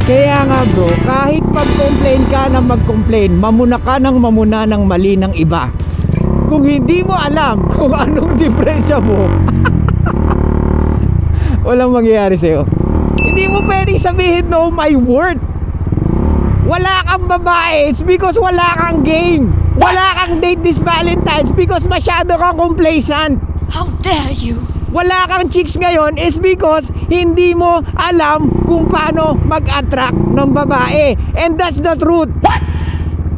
Kaya nga bro, kahit mag-complain ka na mag-complain, mamuna ka ng mamuna ng mali ng iba. Kung hindi mo alam kung anong diferensya mo, walang mangyayari sa'yo. Hindi mo pwedeng sabihin, no my word. Wala kang babae, it's because wala kang game. Wala kang date this Valentine's because masyado kang complacent. How dare you? Wala kang chicks ngayon is because hindi mo alam kung paano mag-attract ng babae. And that's the truth.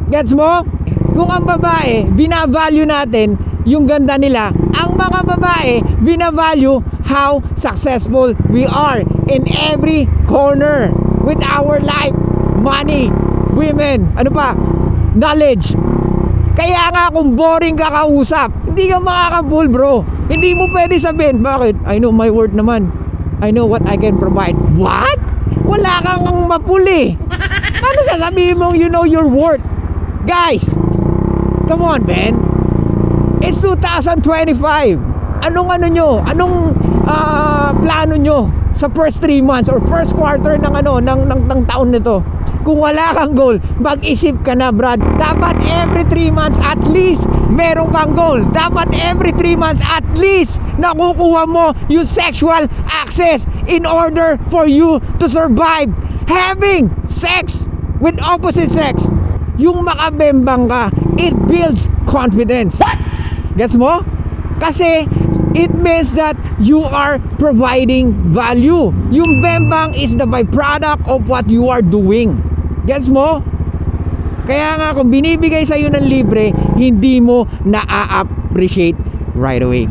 Gets mo? Kung ang babae, binavalue natin yung ganda nila, ang mga babae, binavalue how successful we are in every corner with our life, money, women, ano pa, knowledge. Kaya nga kung boring ka kausap, hindi ka makakabul bro. Hindi mo pwede sabihin, bakit? I know my worth naman. I know what I can provide. What? Wala kang mapuli. Ano sasabihin mong you know your worth? Guys, come on man. It's 2025. Anong ano nyo? Anong plano nyo sa first 3 months or first quarter ng taon nito? Kung wala kang goal, mag-isip ka na Brad. Dapat every 3 months at least meron kang goal. Dapat every 3 months at least nakukuha mo yung sexual access in order for you to survive. Having sex with opposite sex, yung makabembang ka, it builds confidence. What? Gets mo? Kasi it means that you are providing value. Yung bembang is the byproduct of what you are doing. Gets mo? Kaya nga kung binibigay sa'yo ng libre, hindi mo na-appreciate right away.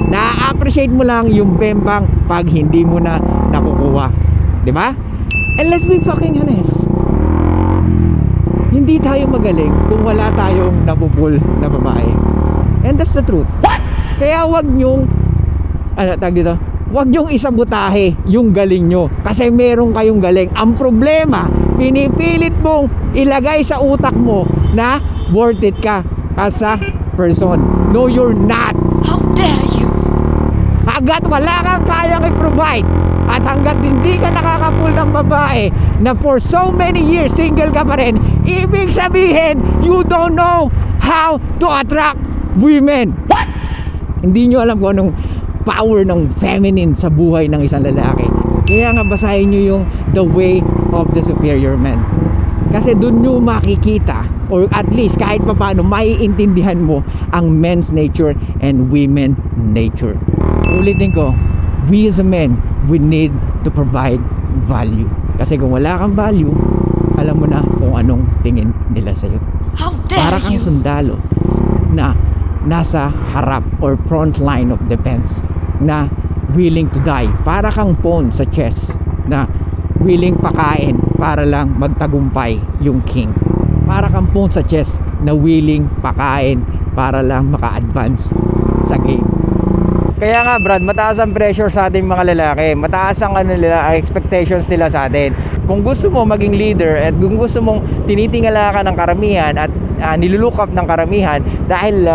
Na-appreciate mo lang yung bembang pag hindi mo na nakukuha. Diba? And let's be fucking honest. Hindi tayo magaling kung wala tayong napupul na babae. And that's the truth. What? Kaya wag nyong wag nyong isabotahe yung galing nyo kasi meron kayong galing. Ang problema, pinipilit mong ilagay sa utak mo na worth it ka as a person. No, you're not. How dare you? Hanggat wala kang kayang i-provide at hanggat hindi ka nakakapul ng babae na for so many years single ka pa rin, ibig sabihin you don't know how to attract women. What? Hindi nyo alam kung anong power ng feminine sa buhay ng isang lalaki. Kaya nga basahin nyo yung The Way of the Superior Man. Kasi dun nyo makikita or at least kahit pa paano maiintindihan mo ang men's nature and women nature. Ulitin ko, we as a men, we need to provide value. Kasi kung wala kang value, alam mo na kung anong tingin nila sa'yo. How dare Para kang you? sundalo na nasa harap or front line of defense na willing to die. Para kang pawn sa chess na willing pakain para lang magtagumpay yung king. Para kang pawn sa chess na willing pakain para lang maka-advance sa game. Kaya nga Brad, mataas ang pressure sa ating mga lalaki. Mataas ang expectations nila sa atin. Kung gusto mo maging leader at kung gusto mong tinitingala ka ng karamihan at nilulook up ng karamihan dahil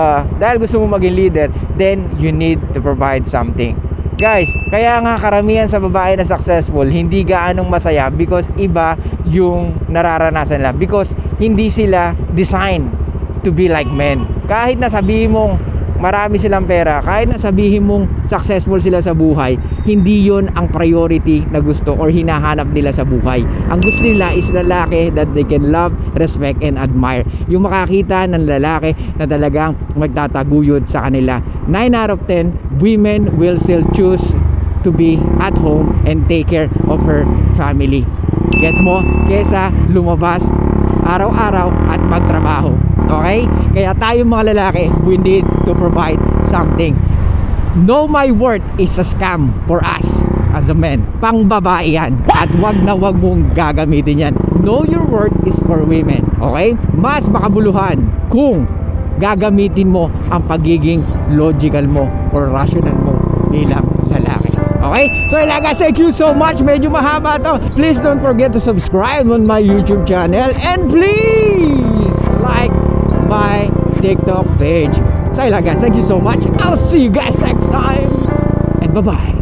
gusto mo maging leader, then you need to provide something. Guys, kaya nga karamihan sa babae na successful hindi gaanong masaya because iba yung nararanasan nila, because hindi sila designed to be like men. Kahit na sabihin mong marami silang pera, kahit na sabihin mong successful sila sa buhay, hindi yon ang priority na gusto or hinahanap nila sa buhay. Ang gusto nila is lalaki that they can love, respect, and admire. Yung makakita ng lalaki na talagang magtataguyod sa kanila. 9 out of 10 women will still choose to be at home and take care of her family. Gets mo? Kesa lumabas araw-araw at magtrabaho. Okay? Kaya tayo mga lalaki, we need to provide something. Know my worth is a scam for us as a men. Pang babae yan. At wag na wag mong gagamitin yan. Know your worth is for women. Okay? Mas makabuluhan kung gagamitin mo ang pagiging logical mo or rational mo bilang lalaki. Okay? So guys, thank you so much. Medyo mahaba to. Please don't forget to subscribe on my YouTube channel and please like my TikTok page. So guys, thank you so much. I'll see you guys next time and bye-bye.